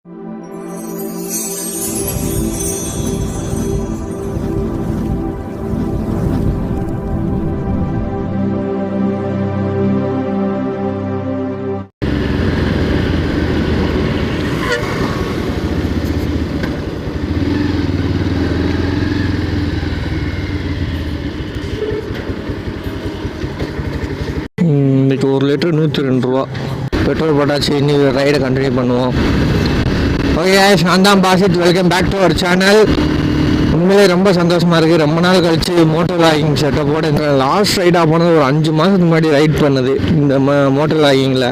இன்றைக்கி 1 லிட்டர் 102 ரூபா பெட்ரோல் போட்டாச்சு. இனி ரைடை கண்டினியூ பண்ணுவோம். ஓகே गाइस, நான் தான் Basith. Welcome back to our channel. உண்மையிலே ரொம்ப சந்தோஷமாக இருக்குது. ரொம்ப நாள் கழிச்சு மோட்டோ லாகிங் செட்டப்போடு இந்த லாஸ்ட் ரைடாக போனது ஒரு 5 மாதத்துக்கு முன்னாடி ரைட் பண்ணது இந்த மோட்டோ லாகிங்கில்.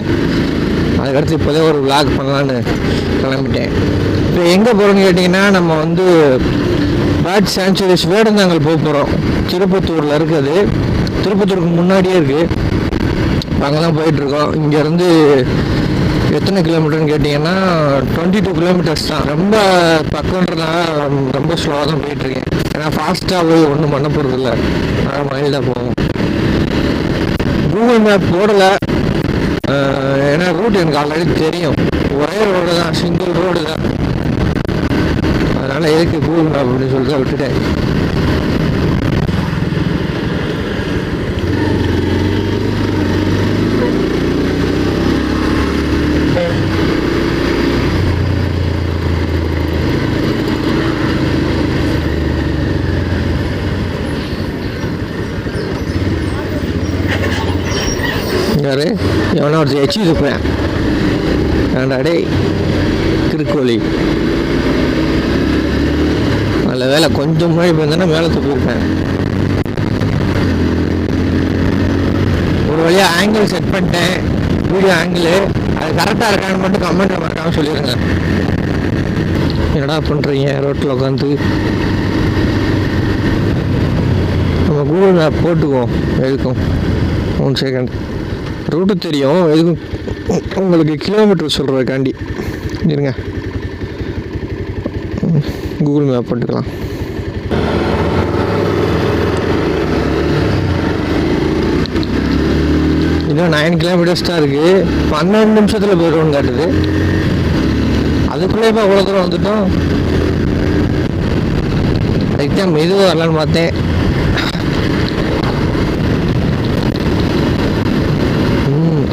அதுக்கடுத்து இப்போதே ஒரு விளாக் பண்ணலான்னு கிளம்பிட்டேன். இப்போ எங்கே போகிறோன்னு கேட்டிங்கன்னா, நம்ம வந்து பேர்ட்ஸ் சாங்சுரிஸ் வேடந்தாங்கல் போக போகிறோம். திருப்பத்தூரில் இருக்குது. திருப்பத்தூருக்கு முன்னாடியே இருக்குது. அங்கே தான் போயிட்டுருக்கோம். இங்கேருந்து எத்தனை கிலோமீட்டர்னு கேட்டிங்கன்னா 22 கிலோமீட்டர்ஸ் தான். ரொம்ப பக்கம்ன்றதுனால ரொம்ப ஸ்லோவாக தான் போயிட்டுருக்கேன். ஏன்னா ஃபாஸ்ட்டாக போய் ஒன்றும் பண்ண போகிறது இல்லை. அதனால் மைல் தான் போவோம். கூகுள் மேப் போடலை, ஏன்னா ரூட் எனக்கு ஆல்ரெடி தெரியும். ஒரே ரோடு தான், சிங்கிள் ரோடு தான். அதனால் எதுக்கு கூகுள் மேப் அப்படின்னு சொல்லிட்டு விட்டுட்டேன். யாரு எவனா ஒரு எச்சி இருப்பேன். ஏண்டாடே கிறுக்கோழி, நல்ல வேலை கொஞ்சம் முன்னாடி போயிருந்தேன்னா மேலே தூக்கியிருப்பேன். ஒரு வழியாக ஆங்கிள் செட் பண்ணிட்டேன், வீடியோ ஆங்கிள். அது கரெக்டாக இருக்கான்னு மட்டும் கமெண்ட்டில் மறக்காமல் சொல்லிடுங்க. என்னடா பண்ணுறீங்க ரோட்டில் உட்காந்து? நம்ம கூகுள் மேப் போட்டுக்குவோம். எதுக்கும் 1 செகண்ட். ரூட்டு தெரியும், எதுக்கும் உங்களுக்கு கிலோமீட்டர் சொல்கிறதுக்காண்டி இருங்க. கூகுள் மேப் போட்டுக்கலாம். இன்னும் 9 கிலோமீட்டர்ஸ் தான் இருக்குது. 12 நிமிஷத்தில் போய்டுவோன்னு காட்டுது. அதுக்குள்ளே இப்போ அவ்வளோ தூரம் வந்துட்டோம். அதுக்கு தான் மெதுவாக வரலான்னு பார்த்தேன்.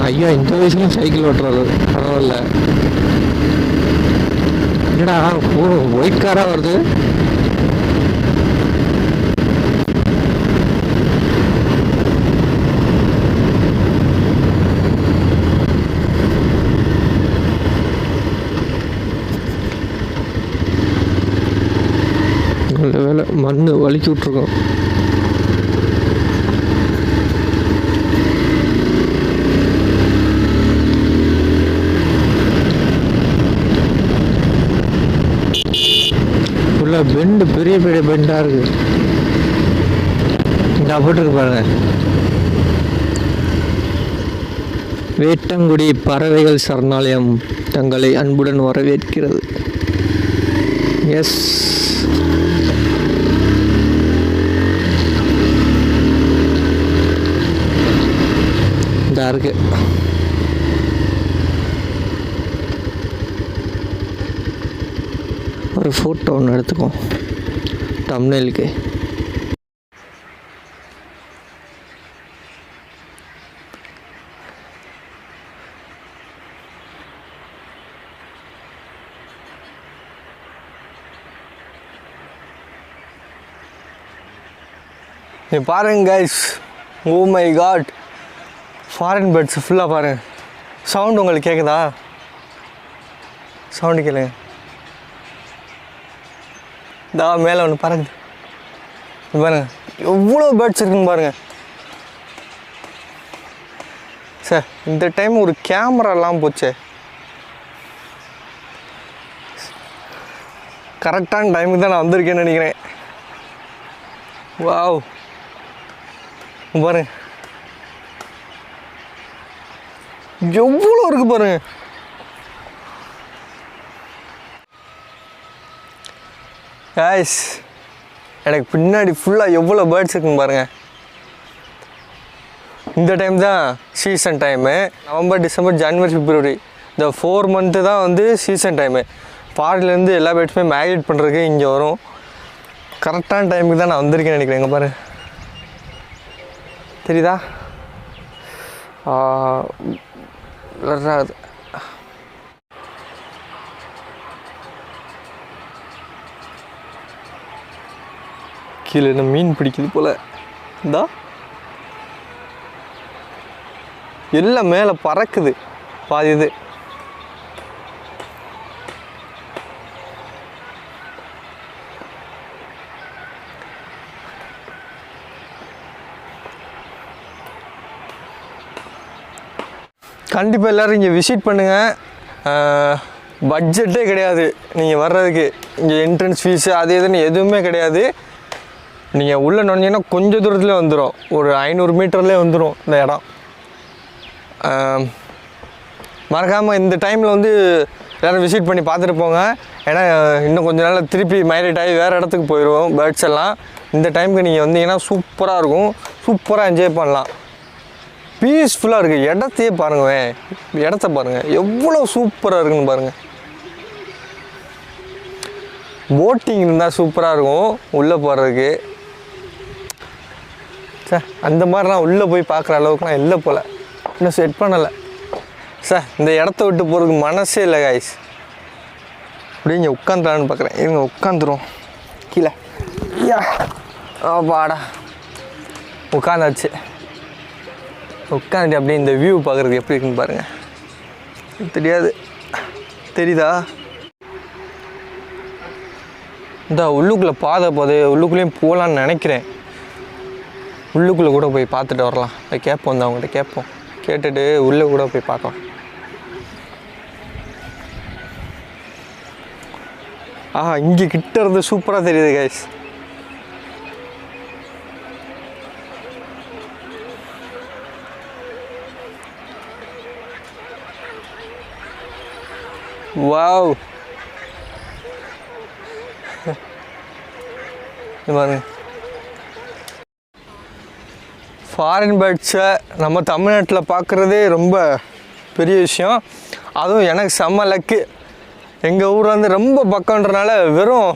ஐயா, இந்த வயசுலையும் சைக்கிள் ஓட்டுறது பரவாயில்ல. என்னடா ஒயிட் காராக வருது. நல்ல வேலை மண் வலிக்கி விட்ருக்கோம். பெண்டு பெரிய பெரிய பெண்டாக இருக்குது. இங்கே போட்டுருக்கு பாருங்க. வேட்டங்குடி பறவைகள் சரணாலயம் தங்களை அன்புடன் வரவேற்கிறது. எஸ், இதா இருக்கு. ஒரு ஃபோட்டோ ஒன்று எடுத்துக்குவோம் தம்ப்நெயிலுக்கு. பாருங்க guys, oh my god, foreign birds ஃபுல்லாக பாருங்கள். சவுண்டு உங்களுக்கு கேட்குதா? சவுண்டு கேளுங்க. தா மேலே ஒன்று பறக்குது பாருங்க. எவ்வளோ பேர்ட்ஸ் இருக்குன்னு பாருங்கள் சார். இந்த டைம் ஒரு கேமராலாம் போச்சே. கரெக்டான டைமுக்கு தான் நான் வந்திருக்கேன்னு நினைக்கிறேன். வாவ், பாருங்க எவ்வளோ இருக்கு பாருங்க. கைஸ், எனக்கு பின்னாடி ஃபுல்லாக எவ்வளோ பேர்ட்ஸ் இருக்குன்னு பாருங்கள். இந்த டைம் தான் சீசன் டைமு. நவம்பர், டிசம்பர், ஜனவரி, பிப்ரவரி இந்த 4 மந்த்து தான் வந்து சீசன் டைமு. ஃபாரின்லேருந்து எல்லா பேர்ட்ஸுமே மைக்ரேட் பண்ணுறதுக்கு இங்கே வரும். கரெக்டான டைமுக்கு தான் நான் வந்திருக்கேன்னு நினைக்கிறேன். எங்கே பாரு, தெரியுதா? வராது. கீழே என்ன மீன் பிடிக்குது போல். இந்தா எல்லாம் மேலே பறக்குது பாதி இது. கண்டிப்பாக எல்லோரும் இங்கே விசிட் பண்ணுங்கள். பட்ஜெட்டே கிடையாது நீங்கள் வர்றதுக்கு. இங்கே என்ட்ரன்ஸ் ஃபீஸு அது எதுன்னு எதுவுமே கிடையாது. நீங்கள் உள்ளே நுழைஞ்சிங்கன்னா கொஞ்சம் தூரத்துலேயே வந்துடும். ஒரு 500 மீட்டர்லேயே வந்துடும் இந்த இடம். மறக்காமல் இந்த டைமில் வந்து எல்லோரும் விசிட் பண்ணி பார்த்துட்டு போங்க. ஏன்னா இன்னும் கொஞ்சம் நாள் திருப்பி மைக்ரேட் ஆகி வேறு இடத்துக்கு போயிடுவோம் பேர்ட்ஸ் எல்லாம். இந்த டைமுக்கு நீங்கள் வந்தீங்கன்னா சூப்பராக இருக்கும். சூப்பராக என்ஜாய் பண்ணலாம். பீஸ்ஃபுல்லாக இருக்குது. இடத்தையே பாருங்கள், இடத்த பாருங்கள் எவ்வளோ சூப்பராக இருக்குன்னு பாருங்கள். போட்டிங் இருந்தால் சூப்பராக இருக்கும் உள்ளே போகிறதுக்கு. சார் அந்த மாதிரிலாம் உள்ளே போய் பார்க்குற அளவுக்குலாம் இல்லை போல், இன்னும் செட் பண்ணலை சார். இந்த இடத்த விட்டு போகிறதுக்கு மனசே இல்லை காய்ஸ். அப்படியே இங்கே உட்காந்துலான்னு பார்க்குறேன். இவங்க உட்காந்துரும் கீழே. ஐயா பாடா உட்காந்தாச்சு. உட்காந்துட்டு அப்படியே இந்த வியூ பார்க்குறதுக்கு எப்படி இருக்குன்னு பாருங்கள். தெரியாது, தெரியுதா? இந்த உள்ளுக்குள்ளே பாதை உள்ளுக்குள்ளேயும் போகலான்னு நினைக்கிறேன். உள்ளுக்குள்ளே கூட போய் பார்த்துட்டு வரலாம். கேட்போம், இந்த அவங்ககிட்ட கேட்போம். கேட்டுட்டு உள்ளே கூட போய் பார்க்கலாம். இங்கே கிட்ட இருந்து சூப்பராக தெரியுது கைஸ். வாவ், பாருங்க. ஃபாரின் பேர்ட்ஸை நம்ம தமிழ்நாட்டில் பார்க்குறதே ரொம்ப பெரிய விஷயம். அதுவும் எனக்கு செம்ம லக்கு. எங்கள் ஊரில் வந்து ரொம்ப பக்கம்ன்றனால வெறும்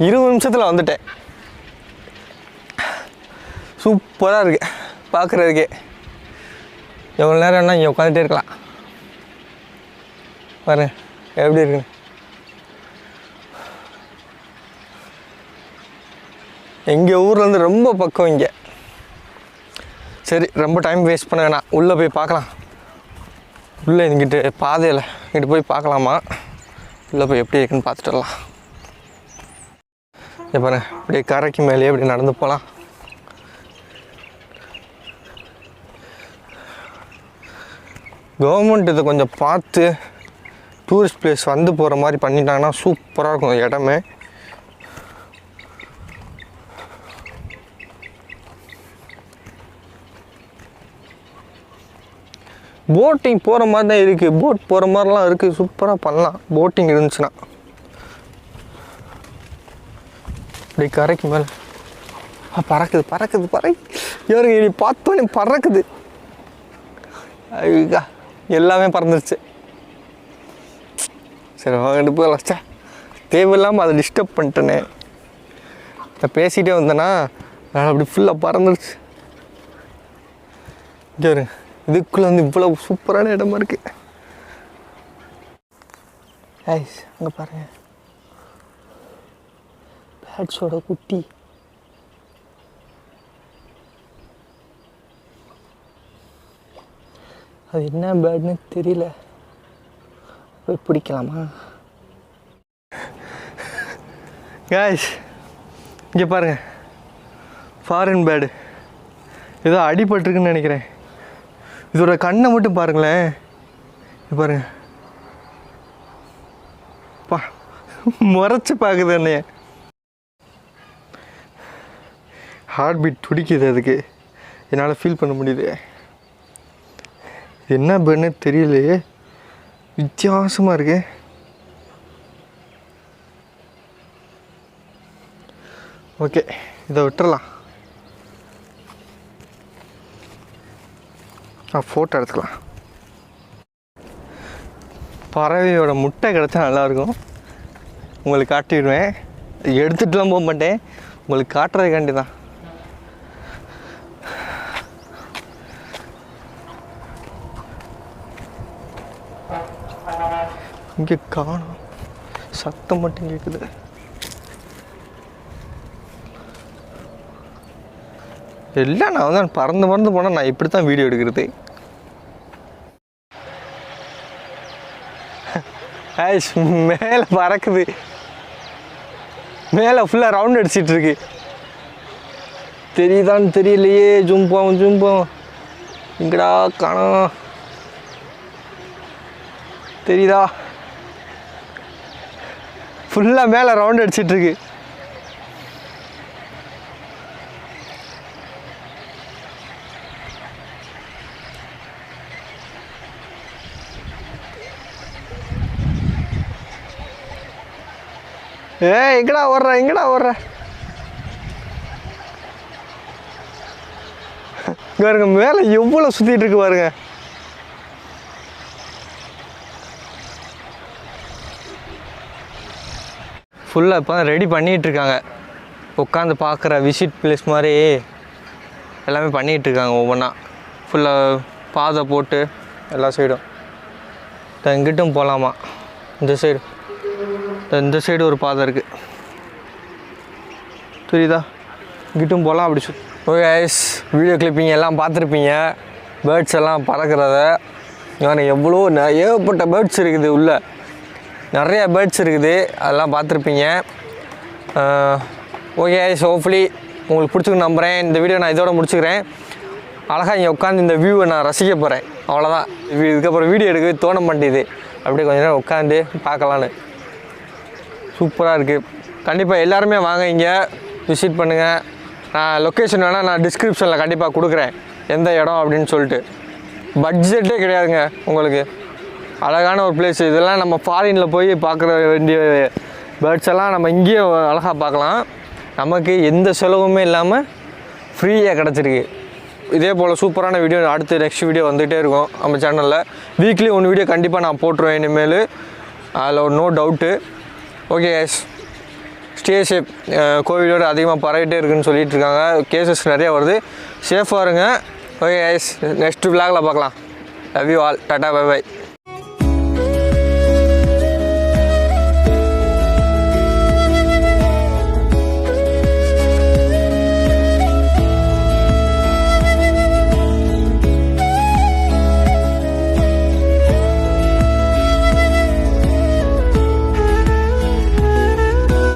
20 நிமிஷத்தில் வந்துட்டேன். சூப்பராக இருக்குது பார்க்குறதுக்கே. எவ்வளோ நேரம் என்ன இங்கே உட்காந்துட்டே இருக்கலாம். பாருங்க எப்படி இருக்குன்னு. எங்கள் ஊர்லேருந்து ரொம்ப பக்கம் இங்கே. சரி, ரொம்ப டைம் வேஸ்ட் பண்ண வேணாம், உள்ளே போய் பார்க்கலாம். உள்ளே இங்கிட்டு பாதையில் இங்கிட்டு போய் பார்க்கலாமா? உள்ளே போய் எப்படி இருக்குன்னு பார்த்துட்டு வரலாம். பாருங்க, அப்படியே கரைக்கு மேலேயே அப்படி நடந்து போகலாம். கவர்மெண்ட் இதை கொஞ்சம் பார்த்து டூரிஸ்ட் பிளேஸ் வந்து போகிற மாதிரி பண்ணிட்டாங்கன்னா சூப்பராக இருக்கும் இடமே. போட்டிங் போகிற மாதிரி தான் இருக்குது. போட் போகிற மாதிரிலாம் இருக்குது. சூப்பராக பண்ணலாம் போட்டிங் இருந்துச்சுன்னா. அப்படி கரைக்கு மேலே பறக்குது பறக்குது இவருங்க நீ பார்த்தோன்னே பறக்குது. ஐயா எல்லாமே பறந்துருச்சு. சரி வாங்கிட்டு போகலாம். தேவையில்லாமல் அதை டிஸ்டர்ப் பண்ணிட்டேனே. நான் பேசிகிட்டே வந்தேன்னா நான் அப்படி ஃபுல்லாக பறந்துருச்சு. சரி, இதுக்குள்ளே வந்து இவ்வளோ சூப்பரான இடமா இருக்குது. ஐஸ் அங்கே பாருங்கள், பேட்ஸோட குட்டி. அது என்ன பேர்டுன்னு தெரியல. போய் பிடிக்கலாமா? காய்ஸ் இங்கே பாருங்கள், ஃபாரின் பேர்டு ஏதோ அடிபட்டிருக்குன்னு நினைக்கிறேன். இதோட கண்ணை மட்டும் பாருங்களேன். பாருங்க, முறைச்சி பார்க்குது என்னைய. ஹார்ட் பீட் துடிக்குது அதுக்கு. என்னால் ஃபீல் பண்ண முடியுது. என்ன பேர்டுன்னு தெரியலையே, வித்தியாசமாக இருக்கு. ஓகே, இதை விட்டுறலாம். ஃபோட்டோ எடுத்துக்கலாம். பறவையோட முட்டை கிடச்சா நல்லாயிருக்கும். உங்களுக்கு காட்டிடுவேன். எடுத்துகிட்டுலாம் போக மாட்டேன், உங்களுக்கு காட்டுறதுக்காண்டி தான். இங்கே காணும், சத்தம் மட்டும் கேட்குது. எல்லாம் நான் வந்து பறந்து போனால் நான் இப்படி தான் வீடியோ எடுக்கிறது. மேலே பறக்குது, மேலே ஃபுல்லாக ரவுண்ட் அடிச்சிட்டு இருக்கு. தெரியுதான்னு தெரியலையே. ஜும்போம் இங்கடா காணோம். தெரியுதா? ஃபுல்லாக மேலே ரவுண்ட் அடிச்சிட்டு இருக்கு. எங்கடா ஓடுற பாருங்க, மேலே எவ்வளோ சுற்றிட்டு இருக்கு பாருங்க. ஃபுல்லாக இப்போ தான் ரெடி பண்ணிகிட்ருக்காங்க. உட்காந்து பார்க்குற விசிட் பிளேஸ் மாதிரி எல்லாமே பண்ணிகிட்ருக்காங்க. ஒவ்வொன்றா ஃபுல்லாக பாதை போட்டு எல்லா சைடும். இங்கிட்டும் போகலாமா, இந்த சைடு ஒரு பாதை இருக்குது, தெரியுதா? இங்கிட்டும் போகலாம். அப்படி ஓகே கைஸ், வீடியோ கிளிப்பிங் எல்லாம் பார்த்துருப்பீங்க. பேர்ட்ஸ் எல்லாம் பறக்கிறத எவ்வளோ ஏகப்பட்ட பேர்ட்ஸ் இருக்குது, உள்ளே நிறையா பேர்ட்ஸ் இருக்குது, அதெல்லாம் பார்த்துருப்பீங்க. ஓகே கைஸ், ஹோப்ஃபுல்லி உங்களுக்கு பிடிச்சிருக்கு நம்புகிறேன். இந்த வீடியோ நான் இதோட முடிச்சுக்கிறேன். அழகாக இங்கே உட்காந்து இந்த வியூவை நான் ரசிக்க போகிறேன், அவ்வளோதான். இதுக்கப்புறம் வீடியோ எடுக்கவே தோண மாட்டேது. அப்படியே கொஞ்சம் நேரம் உட்காந்து பார்க்கலான்னு. சூப்பராக இருக்குது. கண்டிப்பாக எல்லாருமே வாங்க, இங்கே விசிட் பண்ணுங்கள். நான் லொக்கேஷன் வேணால் நான் டிஸ்கிரிப்ஷனில் கண்டிப்பாக கொடுக்குறேன், எந்த இடம் அப்படின்னு சொல்லிட்டு. பட்ஜெட்டே கிடையாதுங்க உங்களுக்கு. அழகான ஒரு பிளேஸ். இதெல்லாம் நம்ம ஃபாரினில் போய் பார்க்குற வேண்டிய பேர்ட்ஸ் எல்லாம் நம்ம இங்கேயே அழகாக பார்க்கலாம். நமக்கு எந்த செலவுமே இல்லாமல் ஃப்ரீயாக கிடச்சிருக்கு. இதே போல் சூப்பரான வீடியோ அடுத்து நெக்ஸ்ட் வீடியோ வந்துகிட்டே இருக்கும் நம்ம சேனலில். வீக்லி 1 வீடியோ கண்டிப்பாக நான் போட்டுருவேன் இனிமேல், அதில் ஒரு no doubt. Okay guys, stay safe. கோவிடோடு அதிகமாக பரவிட்டே இருக்குதுன்னு சொல்லிட்டு இருக்காங்க, கேசஸ் நிறையா வருது. சேஃபாக இருங்க. ஓகே கைஸ், நெக்ஸ்ட் விலாகில் பார்க்கலாம். Love you all. Tata, bye by.